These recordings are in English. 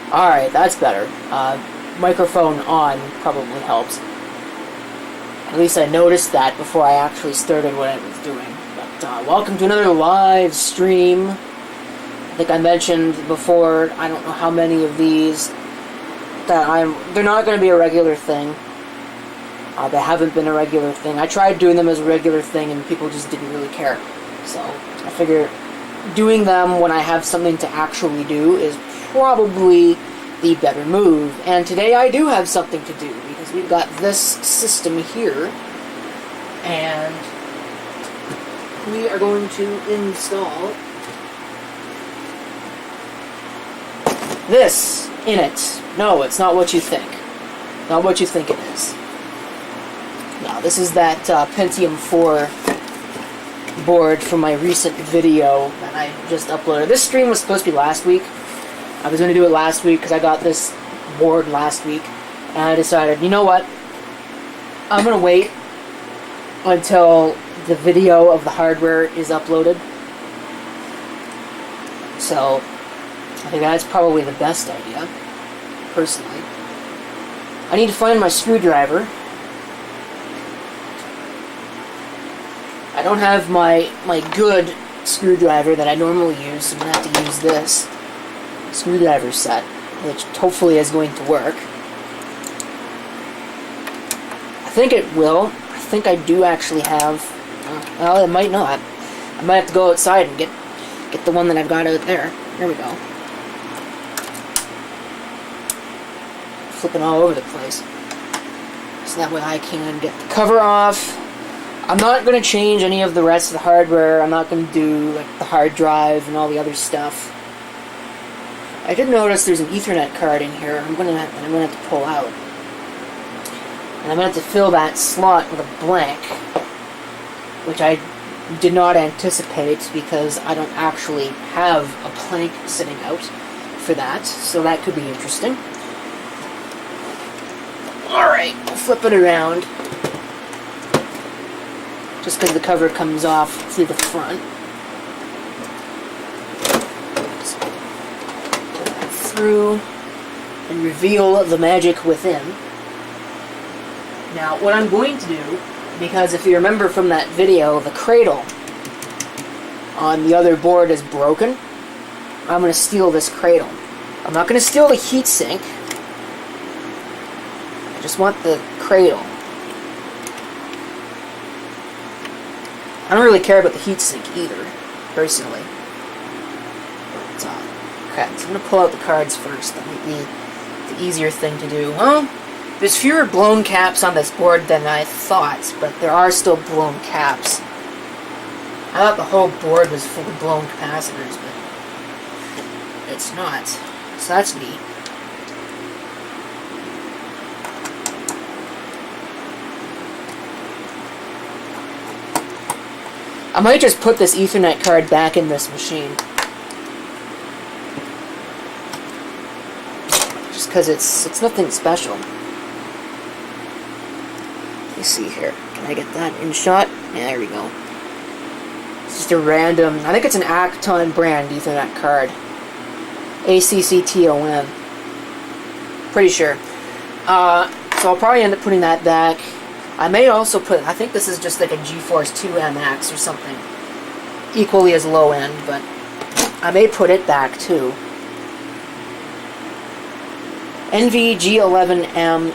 Alright, that's better. Microphone on probably helps. At least I noticed that before I actually started what I was doing. But welcome to another live stream. I think I mentioned before, I don't know how many of these, that they're not going to be a regular thing. They haven't been a regular thing. I tried doing them as a regular thing and people just didn't really care. So I figure doing them when I have something to actually do is probably the better move. And today I do have something to do because we've got this system here and we are going to install this in it. No, it's not what you think. Not what you think it is. No, this is that Pentium 4 board from my recent video that I just uploaded. This stream was supposed to be last week. I was going to do it last week because I got this board last week. And I decided, you know what? I'm going to wait until the video of the hardware is uploaded. So, I think that's probably the best idea, personally. I need to find my screwdriver. I don't have my good screwdriver that I normally use, so I'm going to have to use this screwdriver set, which hopefully is going to work. I think it will. I think I do actually have... well, it might not. I might have to go outside and get the one that I've got out there. There we go. Flipping all over the place. So that way I can get the cover off. I'm not going to change any of the rest of the hardware. I'm not going to do like the hard drive and all the other stuff. I did notice there's an Ethernet card in here. I'm going to have to pull out. And I'm going to have to fill that slot with a blank, which I did not anticipate because I don't actually have a blank sitting out for that. So that could be interesting. Alright, we'll flip it around. Just because the cover comes off through the front. Just pull that through and reveal the magic within. Now, what I'm going to do, because if you remember from that video, the cradle on the other board is broken, I'm going to steal this cradle. I'm not going to steal the heatsink. I just want the cradle. I don't really care about the heatsink either, personally. But, okay, so I'm going to pull out the cards first. That might be the easier thing to do. Well, there's fewer blown caps on this board than I thought, but there are still blown caps. I thought the whole board was full of blown capacitors, but it's not. So that's neat. I might just put this Ethernet card back in this machine. Just because it's nothing special. Let me see here. Can I get that in shot? Yeah, there we go. It's just a random... I think it's an Acton brand Ethernet card. ACCTON. Pretty sure. So I'll probably end up putting that back. I may also put, I think this is just like a GeForce 2 MX or something, equally as low end, but I may put it back too. NV G11AM.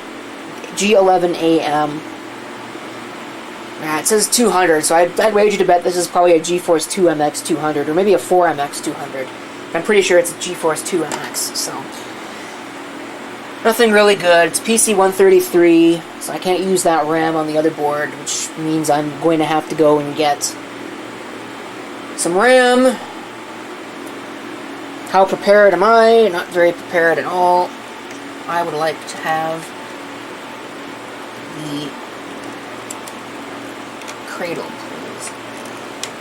Yeah, it says 200, so I'd wager to bet this is probably a GeForce 2 MX 200, or maybe a 4 MX 200. I'm pretty sure it's a GeForce 2 MX, so... nothing really good. It's PC 133, so I can't use that RAM on the other board, which means I'm going to have to go and get some RAM. How prepared am I? Not very prepared at all. I would like to have the cradle, please.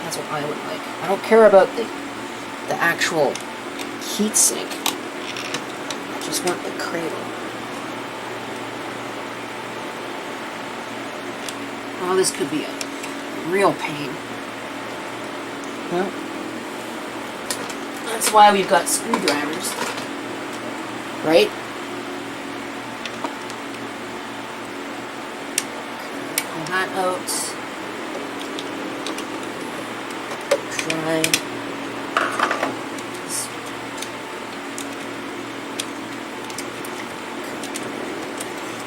That's what I would like. I don't care about the actual heatsink. I just want the cradle. Oh, this could be a real pain. Well, that's why we've got screwdrivers. right? Pull that out. Try.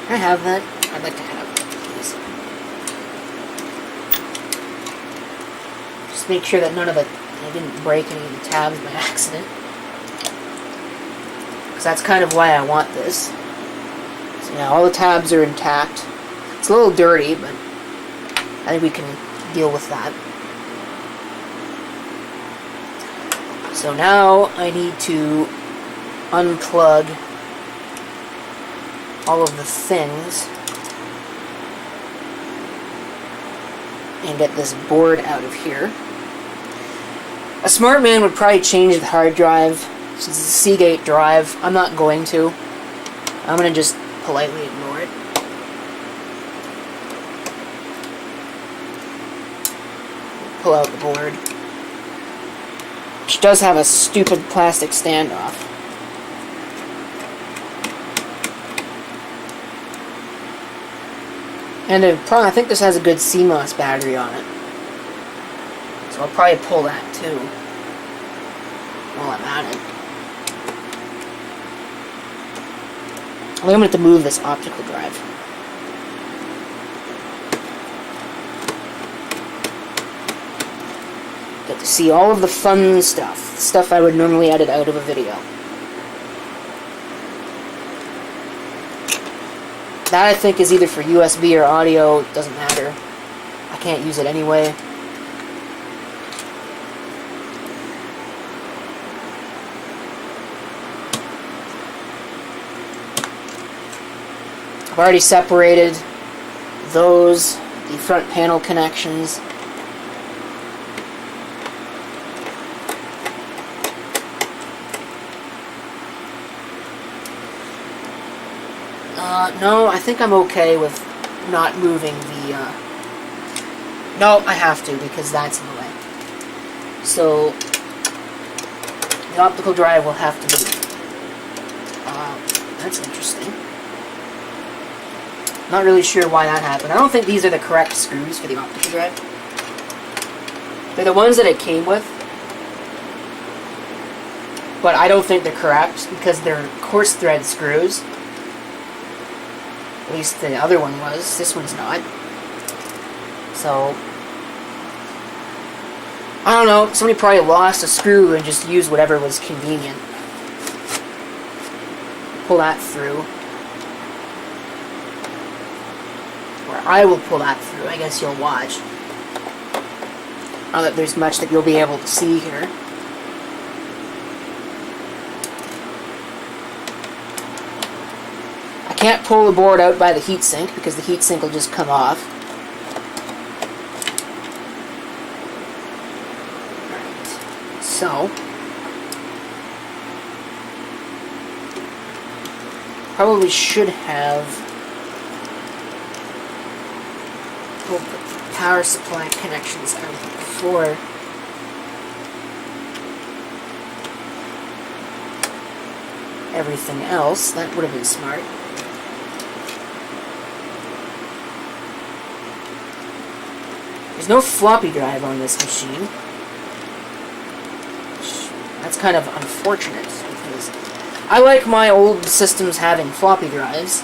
Can I have that? I'd like to have that, please. Just make sure that none of it, I didn't break any of the tabs by accident. Because that's kind of why I want this. So yeah, all the tabs are intact. It's a little dirty, but I think we can deal with that. So now I need to unplug all of the things and get this board out of here. A smart man would probably change the hard drive. Since it's a Seagate drive, I'm not going to. I'm going to just politely ignore it. Pull out the board, which does have a stupid plastic standoff. And I think this has a good CMOS battery on it. So I'll probably pull that too while I'm at it. I think I'm going to have to move this optical drive. Get to see all of the fun stuff. Stuff I would normally edit out of a video. That, I think, is either for USB or audio. It doesn't matter. I can't use it anyway. I've already separated those, the front panel connections. No, I think I'm okay with not moving the, no, I have to, because that's in the way. So, the optical drive will have to move. That's interesting. Not really sure why that happened. I don't think these are the correct screws for the optical drive. They're the ones that it came with. But I don't think they're correct, because they're coarse thread screws. At least the other one was. This one's not. So, I don't know. Somebody probably lost a screw and just used whatever was convenient. Pull that through. Or I will pull that through. I guess you'll watch. Not that there's much that you'll be able to see here. I can't pull the board out by the heatsink because the heatsink will just come off. Alright, so probably should have pulled the power supply connections out before. Everything else. That would have been smart. There's no floppy drive on this machine. That's kind of unfortunate, because I like my old systems having floppy drives.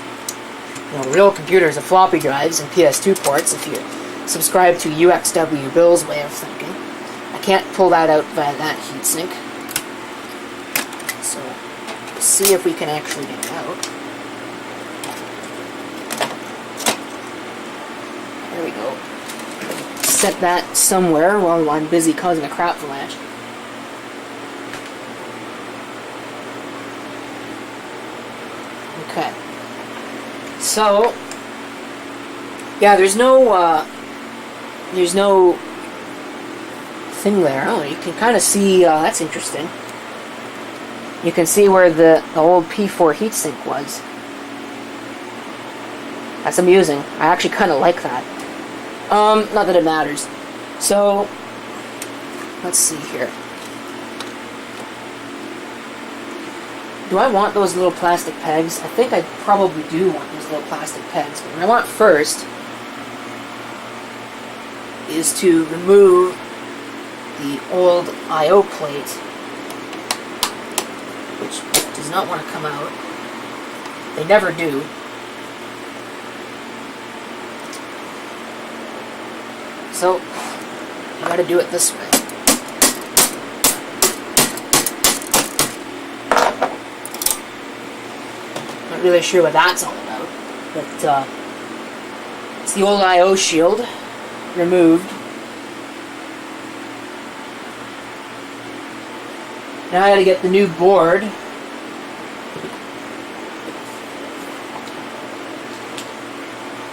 You know, real computers have floppy drives and PS2 ports if you subscribe to UXW Bill's way of thinking. I can't pull that out via that heatsink. So, let's see if we can actually get it out. There we go. Set that somewhere while I'm busy causing a crap avalanche. Okay. So, yeah, there's no thing there. Oh, you can kind of see, that's interesting. You can see where the old P4 heatsink was. That's amusing. I actually kind of like that. Not that it matters. So, let's see here. do I want those little plastic pegs? I think I probably do want those little plastic pegs. But what I want first is to remove the old I/O plate, which does not want to come out. They never do. So, you gotta do it this way. Not really sure what that's all about, but it's the old I/O shield removed. Now I gotta get the new board.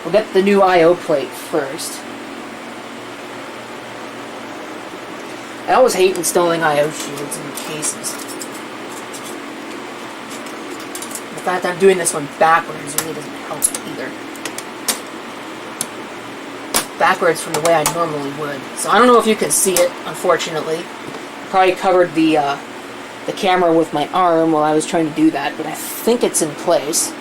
We'll get the new I/O plate first. I always hate installing I/O shields in cases. The fact I'm doing this one backwards really doesn't help either. Backwards from the way I normally would. So I don't know if you can see it, unfortunately. I probably covered the camera with my arm while I was trying to do that, but I think it's in place.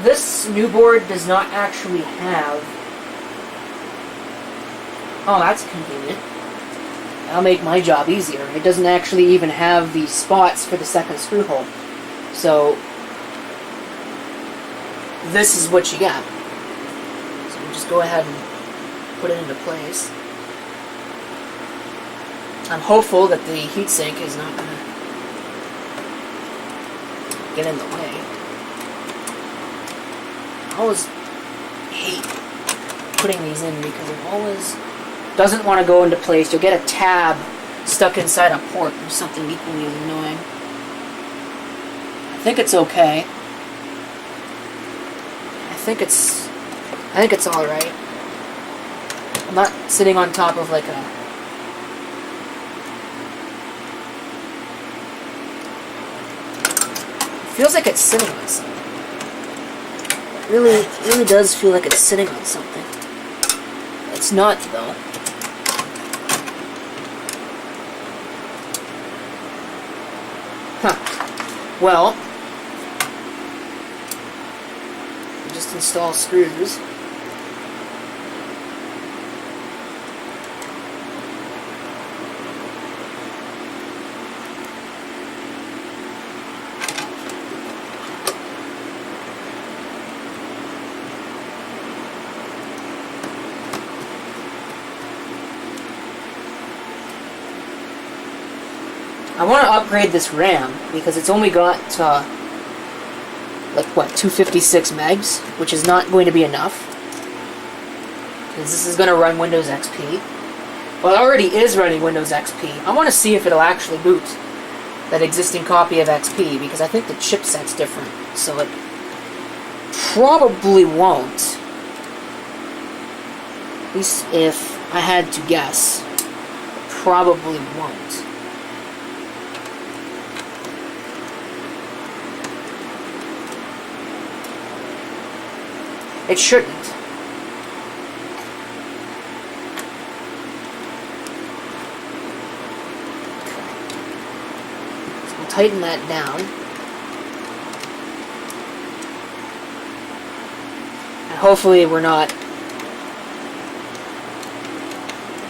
This new board does not actually have... Oh, that's convenient. That'll make my job easier. It doesn't actually even have the spots for the second screw hole. So, this is what you got. So you just go ahead and put it into place. I'm hopeful that the heatsink is not going to get in the way. I always hate putting these in because it always doesn't want to go into place. You'll get a tab stuck inside a port or something equally as annoying. I think it's okay. I think it's all right. I'm not sitting on top of like a... It feels like it's sitting on something. It really does feel like it's sitting on something. It's not, though. Huh. Well, just install screws. I want to upgrade this RAM because it's only got like what, 256 megs, which is not going to be enough because this is going to run Windows XP. Well, it already is running Windows XP. I want to see if it'll actually boot that existing copy of XP because I think the chipset's different, so it probably won't. At least if I had to guess, it probably won't. It shouldn't. Okay. So we'll tighten that down. And hopefully we're not...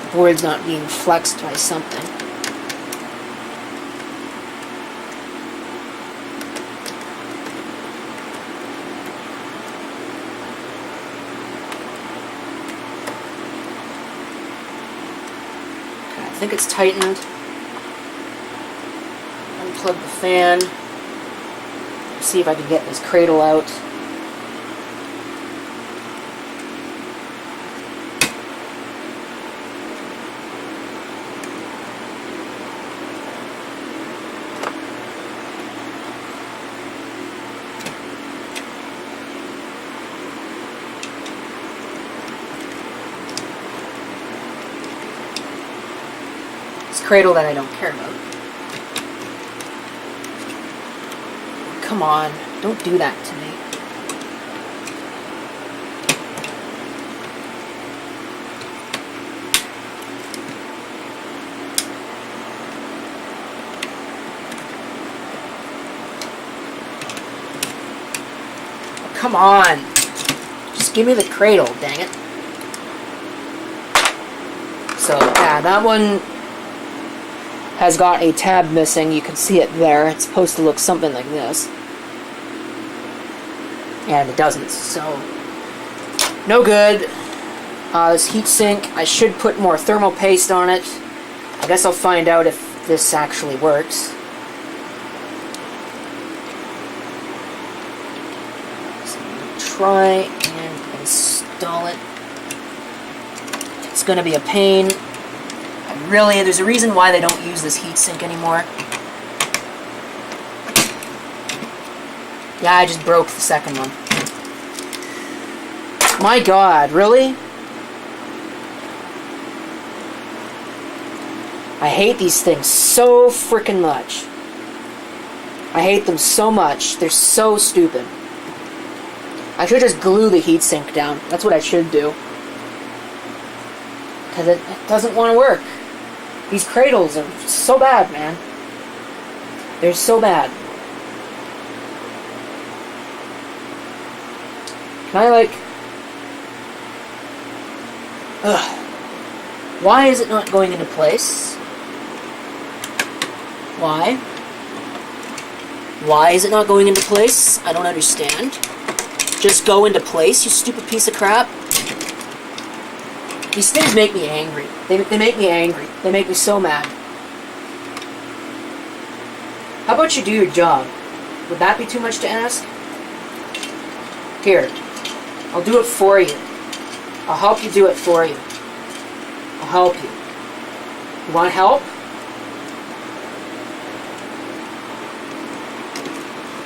the board's not being flexed by something. I think it's tightened. Unplug the fan. See if I can get this cradle out. Cradle that I don't care about. come on. Don't do that to me. Come on. Just give me the cradle, dang it. So, yeah, that one has got a tab missing. You can see it there. It's supposed to look something like this. And it doesn't, so no good. This heatsink, I should put more thermal paste on it. I guess I'll find out if this actually works. Try and install it. It's going to be a pain. There's a reason why they don't use this heatsink anymore. Yeah, I just broke the second one. My God, really? I hate these things so freaking much. I hate them so much. They're so stupid. I should just glue the heatsink down. That's what I should do. Because it doesn't want to work. These cradles are so bad, man. They're so bad. Can I, like... Ugh. Why is it not going into place? Why? Why is it not going into place? I don't understand. Just go into place, you stupid piece of crap. These things make me angry. They make me angry. They make me so mad. How about you do your job? Would that be too much to ask? Here. I'll do it for you. I'll help you do it for you. I'll help you. You want help?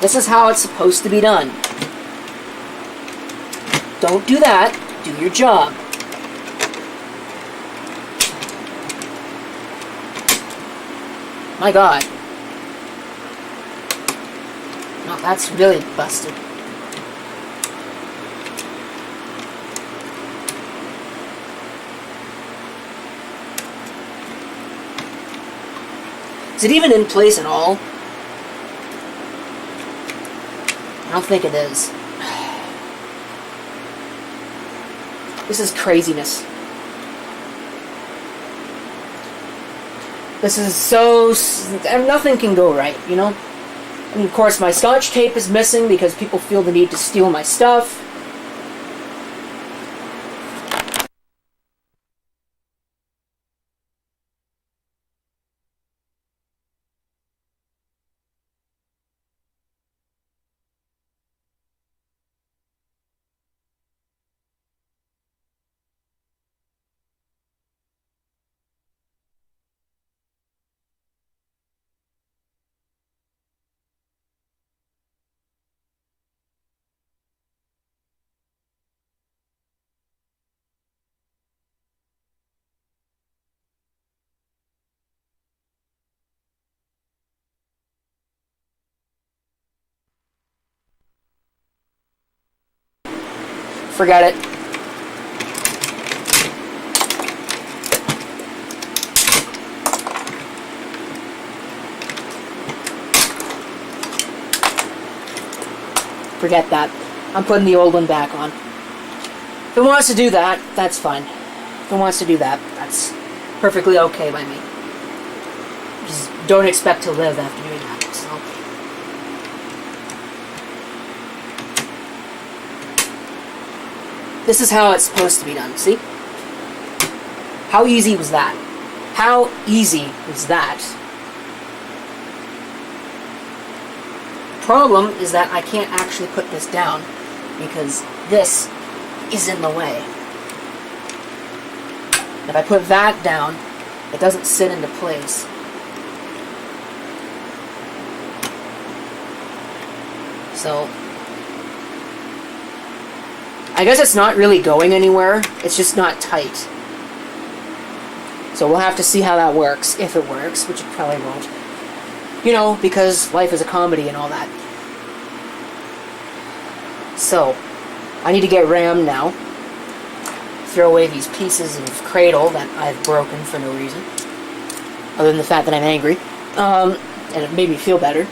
This is how it's supposed to be done. Don't do that. Do your job. My God. No, that's really busted. Is it even in place at all? I don't think it is. This is craziness. This is so... nothing can go right, you know? And of course my Scotch tape is missing because people feel the need to steal my stuff. Forget it. Forget that. I'm putting the old one back on. If it wants to do that, that's fine. If it wants to do that, that's perfectly okay by me. Just don't expect to live after doing that, so... This is how it's supposed to be done, see? How easy was that? How easy was that? Problem is that I can't actually put this down because this is in the way. If I put that down, it doesn't sit into place. So, I guess it's not really going anywhere, it's just not tight. So we'll have to see how that works, if it works, which it probably won't. You know, because life is a comedy and all that. So, I need to get RAM now. Throw away these pieces of cradle that I've broken for no reason. Other than the fact that I'm angry. And it made me feel better.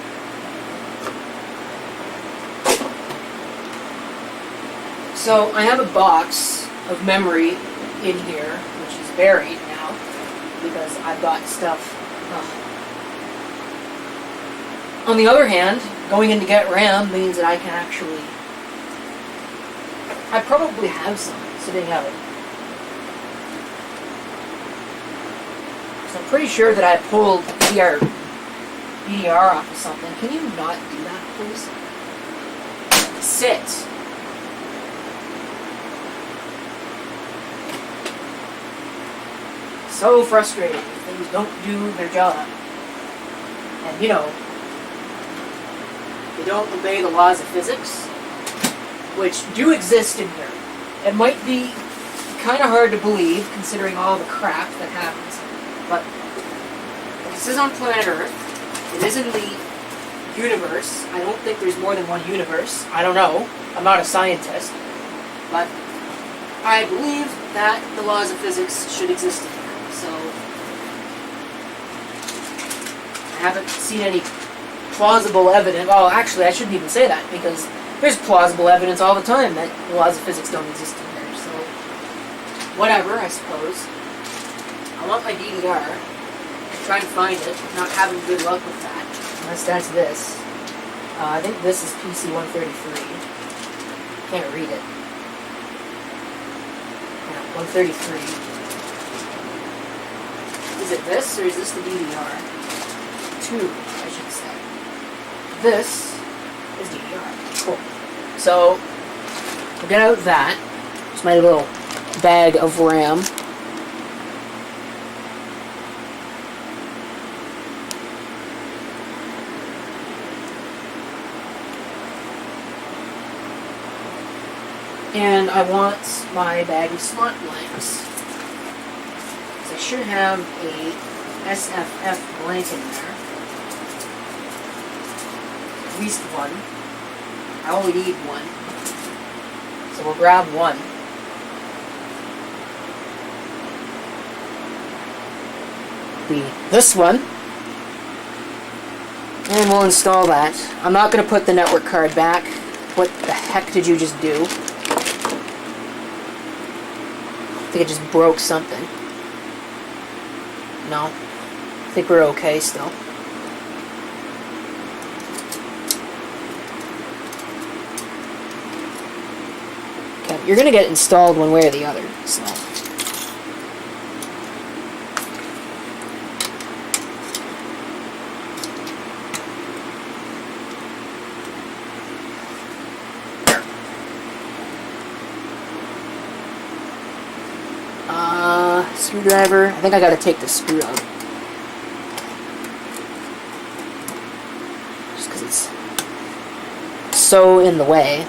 So, I have a box of memory in here, which is buried now, because I've got stuff. On the other hand, going in to get RAM means that I can actually... I probably have some sitting out. So I'm pretty sure that I pulled DDR off of something. Can you not do that, please? Sit. So frustrating. Things don't do their job. And you know, they don't obey the laws of physics, which do exist in here. It might be kind of hard to believe, considering all the crap that happens, but this is on planet Earth. It is in the universe. I don't think there's more than one universe. I don't know. I'm not a scientist, but I believe that the laws of physics should exist in here. So I haven't seen any plausible evidence. Oh, actually, I shouldn't even say that, because there's plausible evidence all the time that the laws of physics don't exist in there. So whatever, I suppose. I want my DDR. I'm trying to find it. I'm not having good luck with that. Unless that's this. I think this is PC 133. Can't read it. Yeah, 133. Is it this, or is this the DDR? 2, I should say. This is DDR. Cool. So, we'll get out that. It's my little bag of RAM. And I want my bag of slot blanks. So I should have a SFF blank in there. At least one. I only need one. So we'll grab one. This one. And we'll install that. I'm not going to put the network card back. What the heck did you just do? I think it just broke something. No. I think we're okay still. Okay, you're gonna get installed one way or the other, so. Screwdriver. I think I gotta take the screw out. Just because it's so in the way.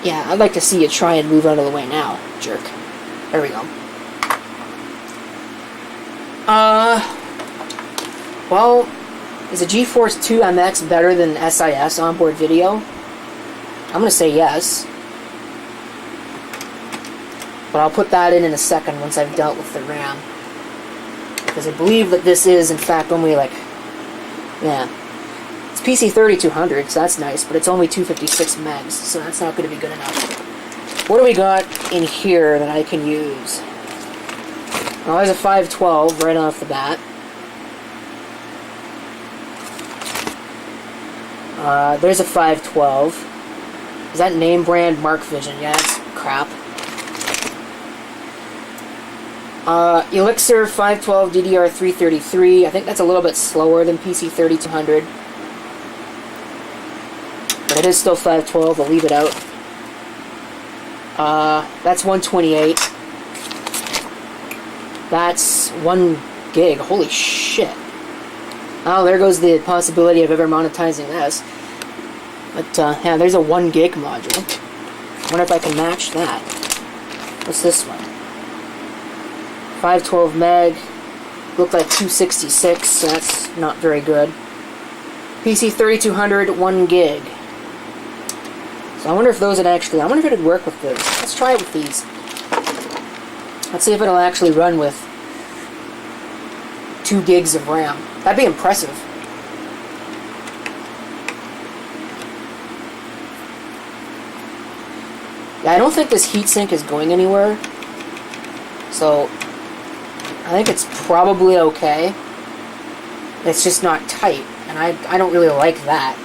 Yeah, I'd like to see you try and move out of the way now, jerk. There we go. Well, is a GeForce 2 MX better than SIS onboard video? I'm gonna say yes. But I'll put that in a second once I've dealt with the RAM. Because I believe that this is, in fact, only like... Yeah. It's PC 3200, so that's nice, but it's only 256 megs, so that's not going to be good enough. What do we got in here that I can use? Well, there's a 512 right off the bat. There's a 512. Is that name brand Mark Vision? Yeah, that's crap. Elixir 512 DDR333. I think that's a little bit slower than PC 3200. But it is still 512, I'll leave it out. That's 128. That's 1 gig, holy shit. Oh, there goes the possibility of ever monetizing this. But, yeah, there's a 1 gig module. I wonder if I can match that. What's this one? 512 meg. Looked like 266, so that's not very good. PC 3200, 1 gig. So I wonder if those would actually... I wonder if it would work with those. Let's try it with these. Let's see if it'll actually run with 2 gigs of RAM. That'd be impressive. Yeah, I don't think this heatsink is going anywhere. So, I think it's probably okay. It's just not tight, and I don't really like that.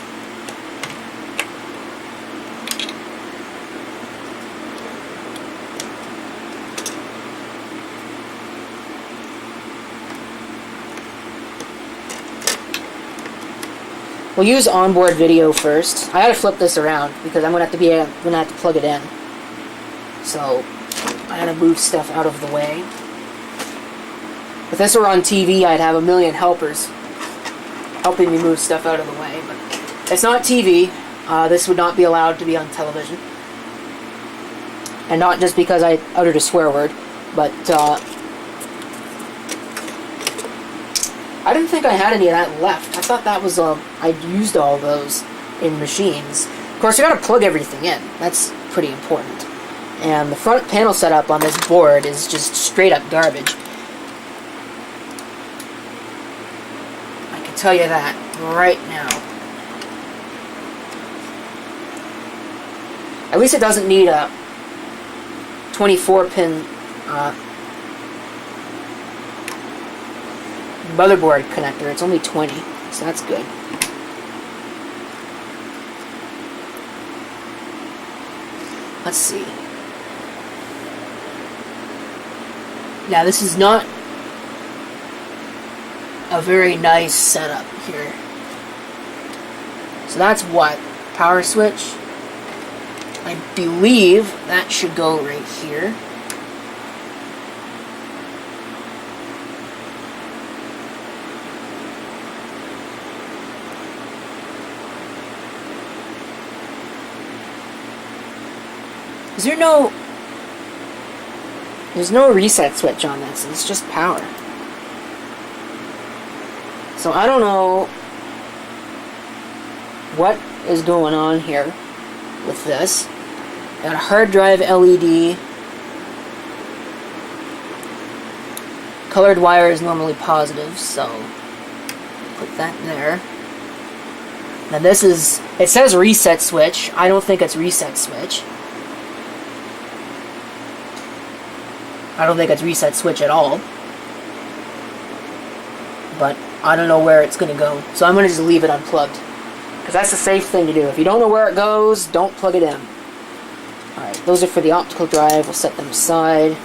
We'll use onboard video first. I gotta flip this around because I'm gonna have to plug it in. So I gotta move stuff out of the way. If this were on TV, I'd have a million helpers helping me move stuff out of the way. But it's not TV. This would not be allowed to be on television. And not just because I uttered a swear word, but I didn't think I had any of that left. I thought that was, I'd used all those in machines. Of course, you gotta plug everything in. That's pretty important. And the front panel setup on this board is just straight up garbage. I can tell you that right now. At least it doesn't need a 24-pin motherboard connector. It's only 20, so that's good. Let's see. Yeah, this is not a very nice setup here. So that's what? Power switch? I believe that should go right here. Is there no... There's no reset switch on this. It's just power. So I don't know what is going on here with this. Got a hard drive LED. Colored wire is normally positive, so put that there. Now this is... It says reset switch. I don't think it's reset switch. I don't think it's reset switch at all. But I don't know where it's going to go. So I'm going to just leave it unplugged. Because that's the safe thing to do. If you don't know where it goes, don't plug it in. Alright, those are for the optical drive. We'll set them aside.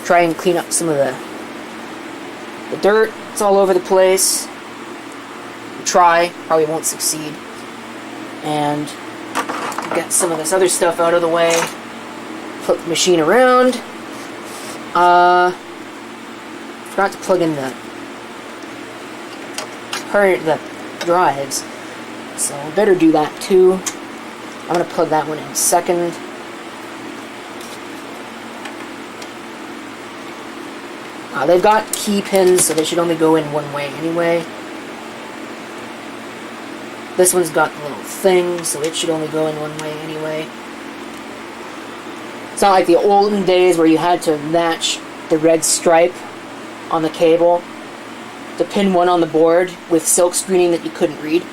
Try and clean up some of the dirt. It's all over the place. Try. Probably won't succeed. And get some of this other stuff out of the way. Flip the machine around. Forgot to plug in the drives, so I better do that too. I'm gonna plug that one in second. They've got key pins, so they should only go in one way anyway. This one's got the little thing, so it should only go in one way anyway. It's not like the olden days where you had to match the red stripe on the cable to pin one on the board with silk screening that you couldn't read.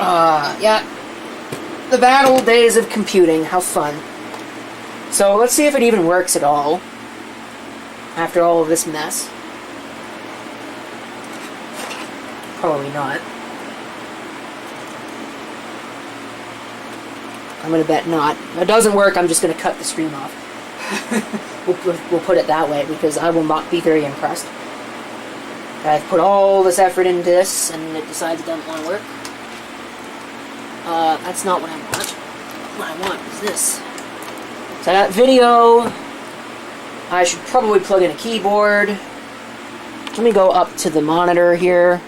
Yeah. The bad old days of computing. How fun. So let's see if it even works at all after all of this mess. Probably not. I'm going to bet not. If it doesn't work, I'm just going to cut the stream off. we'll put it that way, because I will not be very impressed. I've put all this effort into this, and it decides it doesn't want to work. That's not what I want. What I want is this. So I got video. I should probably plug in a keyboard. Let me go up to the monitor here,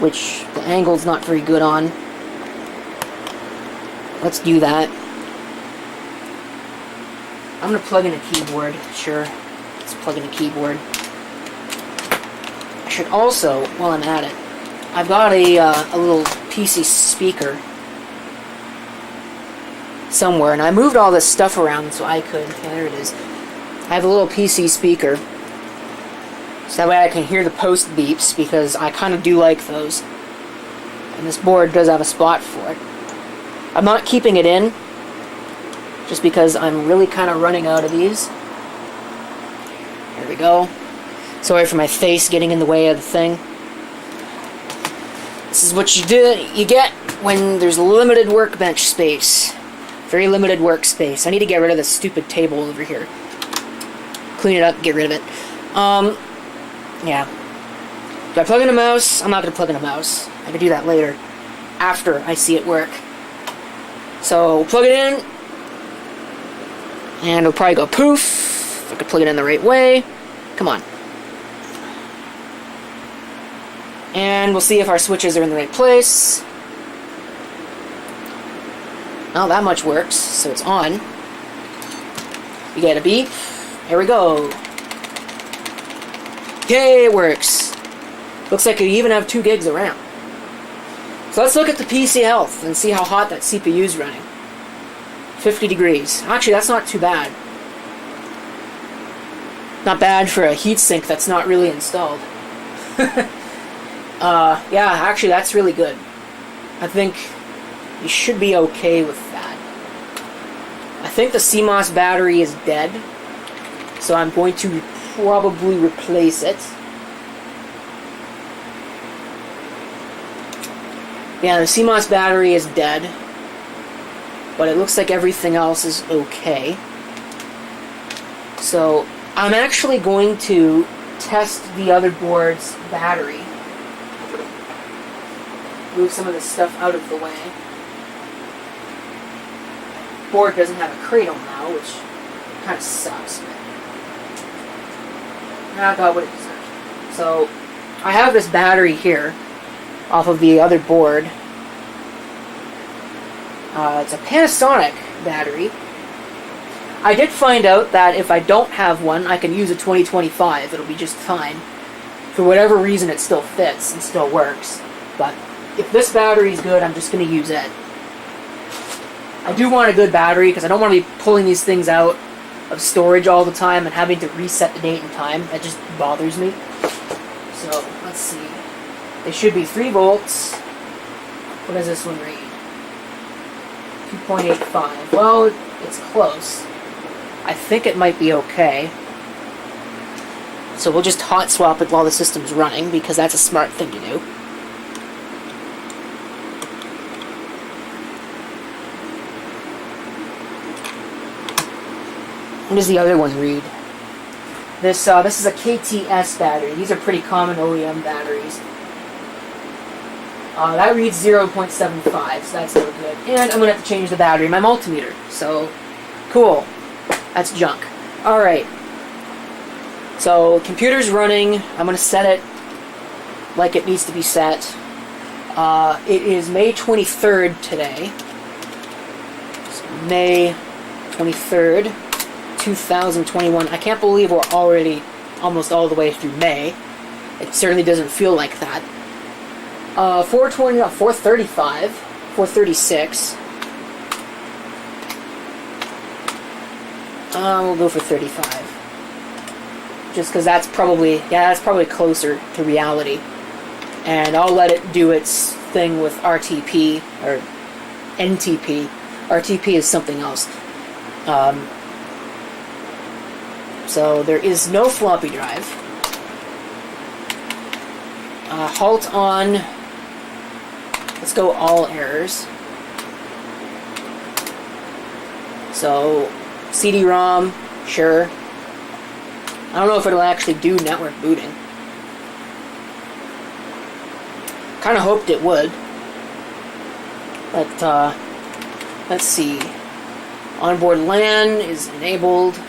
which the angle's not very good on. Let's do that. I'm going to plug in a keyboard. Sure, let's plug in a keyboard. I should also, while I'm at it, I've got a little PC speaker somewhere, and I moved all this stuff around so I could, yeah, there it is. I have a little PC speaker, so that way I can hear the post beeps, because I kind of do like those. And this board does have a spot for it. I'm not keeping it in, just because I'm really kind of running out of these. There we go. Sorry for my face getting in the way of the thing. This is what you do. You get when there's limited workbench space. Very limited workspace. I need to get rid of this stupid table over here. Clean it up, get rid of it. Yeah. Do I plug in a mouse? I'm not going to plug in a mouse. I can do that later, after I see it work. So, plug it in, and it'll probably go poof. If I could plug it in the right way. Come on. And we'll see if our switches are in the right place. Well, that much works, so it's on. You get a beep. Here we go. Okay, it works. Looks like you even have 2 gigs of RAM. So let's look at the PC health and see how hot that CPU is running. 50 degrees. Actually, that's not too bad. Not bad for a heatsink that's not really installed. Yeah, actually, that's really good. I think you should be okay with that. I think the CMOS battery is dead, so I'm going to probably replace it. Yeah, the CMOS battery is dead, but it looks like everything else is okay. So I'm actually going to test the other board's battery. Move some of this stuff out of the way. Board doesn't have a cradle now, which kind of sucks. I got what it deserves. So I have this battery here off of the other board. It's a Panasonic battery. I did find out that if I don't have one, I can use a 2025. It'll be just fine. For whatever reason, it still fits and still works. But if this battery's good, I'm just going to use it. I do want a good battery because I don't want to be pulling these things out of storage all the time and having to reset the date and time. That just bothers me. So, let's see. They should be 3 volts. What does this one read? 2.85. Well, it's close. I think it might be okay. So we'll just hot swap it while the system's running, because that's a smart thing to do. What does the other one read? This is a KTS battery. These are pretty common OEM batteries. That reads 0.75, so that's no good. And I'm going to have to change the battery in my multimeter. So, cool. That's junk. Alright. So, computer's running. I'm going to set it like it needs to be set. It is May 23rd today. So May 23rd, 2021. I can't believe we're already almost all the way through May. It certainly doesn't feel like that. 435, 436. We'll go for 35. Just because that's probably closer to reality. And I'll let it do its thing with RTP, or NTP. RTP is something else. So there is no floppy drive. Halt on. Let's go all errors. So CD-ROM, sure. I don't know if it'll actually do network booting. Kind of hoped it would. But let's see. Onboard LAN is enabled.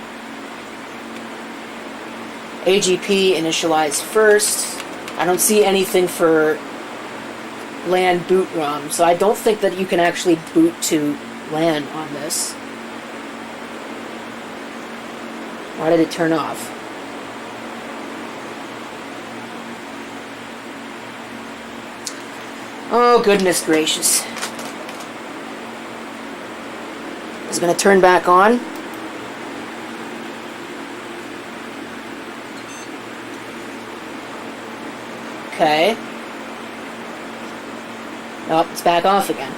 AGP initialize first. I don't see anything for LAN boot ROM, so I don't think that you can actually boot to LAN on this. Why did it turn off? Oh, goodness gracious. Is it going to turn back on? Okay. Nope, it's back off again.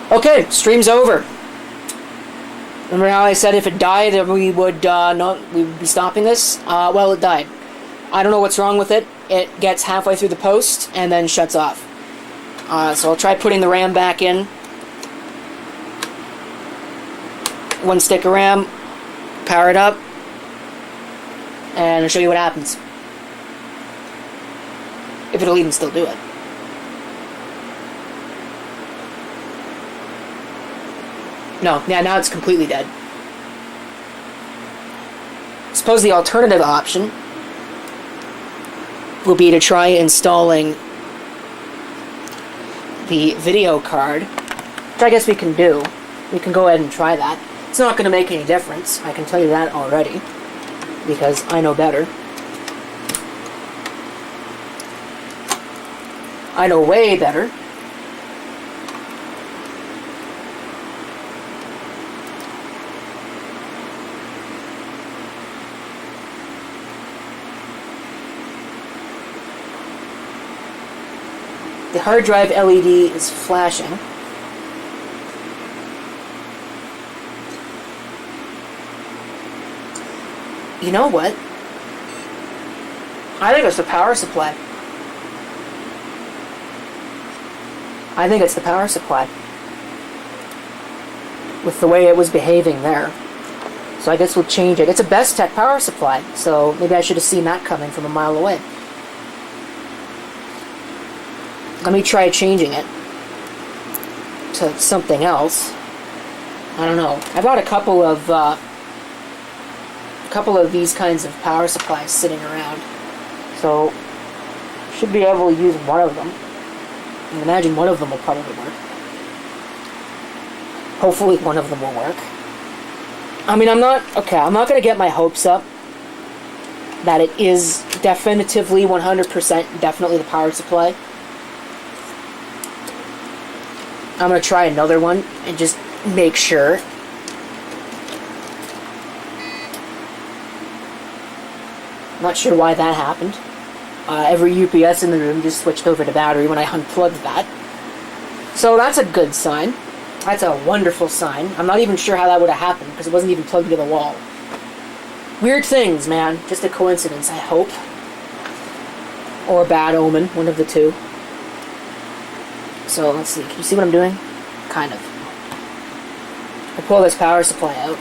Okay, stream's over. Remember how I said if it died, we would we would be stopping this? Well, it died. I don't know what's wrong with it. It gets halfway through the post and then shuts off. So I'll try putting the RAM back in. 1 stick of RAM, power it up, and I'll show you what happens. If it'll even still do it. No, yeah, now it's completely dead. I suppose the alternative option will be to try installing the video card, which I guess we can do. We can go ahead and try that. It's not going to make any difference, I can tell you that already, because I know better. I know way better. the hard drive LED is flashing. You know what? I think it's the power supply. I think it's the power supply. With the way it was behaving there. So I guess we'll change it. It's a Bestec power supply, so maybe I should have seen that coming from a mile away. Let me try changing it to something else. I don't know. I bought a couple of these kinds of power supplies sitting around, so should be able to use one of them. I imagine one of them will probably work. Hopefully one of them will work. I mean, I'm not going to get my hopes up that it is definitively 100% definitely the power supply. I'm going to try another one and just make sure. Not sure why that happened. Every UPS in the room just switched over to battery when I unplugged that. So that's a good sign. That's a wonderful sign. I'm not even sure how that would have happened because it wasn't even plugged into the wall. Weird things, man. Just a coincidence, I hope. Or a bad omen, one of the two. So let's see. Can you see what I'm doing? Kind of. I pull this power supply out.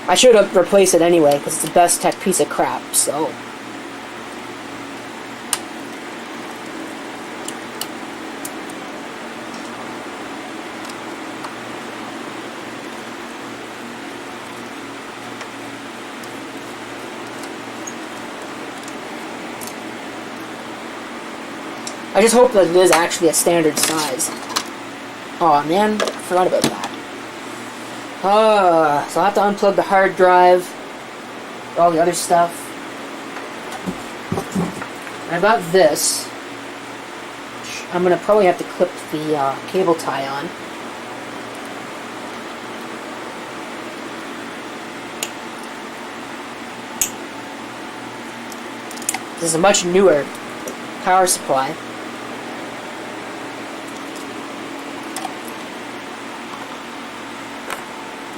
I should have replaced it anyway because it's a Bestec piece of crap, so. I just hope that it is actually a standard size. Oh man, forgot about that. So I'll have to unplug the hard drive, all the other stuff. And I've got this. I'm going to probably have to clip the cable tie on. This is a much newer power supply.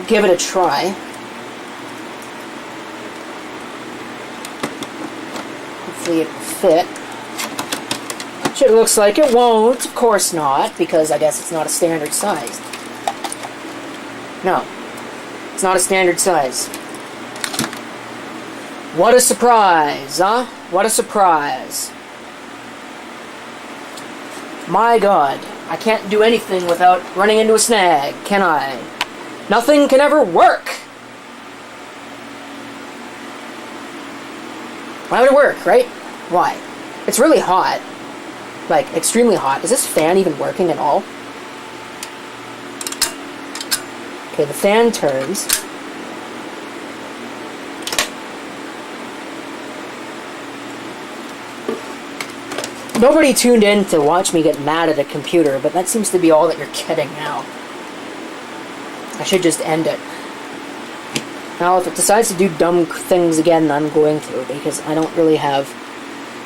Give it a try. Hopefully it will fit. Which it looks like it won't. Of course not, because I guess it's not a standard size. No, it's not a standard size. What a surprise, huh? What a surprise. My God, I can't do anything without running into a snag, can I? Nothing can ever work. Why would it work, right? Why? It's really hot. Like, extremely hot. Is this fan even working at all? Okay, the fan turns. Nobody tuned in to watch me get mad at a computer, but that seems to be all that you're getting now. I should just end it. Now, if it decides to do dumb things again, I'm going to, because I don't really have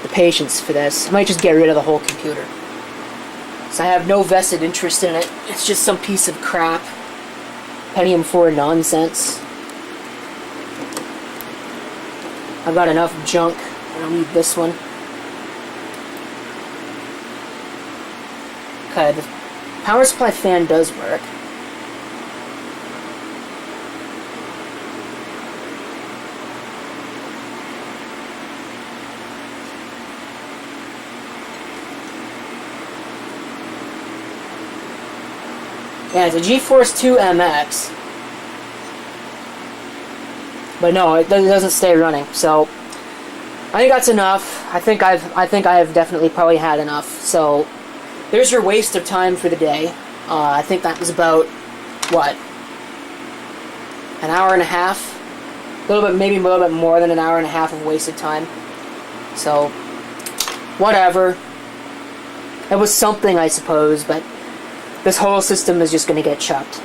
the patience for this. I might just get rid of the whole computer. So I have no vested interest in it. It's just some piece of crap. Pentium 4 nonsense. I've got enough junk. I don't need this one. Okay, the power supply fan does work. Yeah, it's a GeForce 2 MX. But no, it doesn't stay running. So I think that's enough. I think I have definitely probably had enough. So there's your waste of time for the day. I think that was about what? An hour and a half? A little bit, maybe a little bit more than an hour and a half of wasted time. So whatever. It was something, I suppose, but this whole system is just going to get chucked.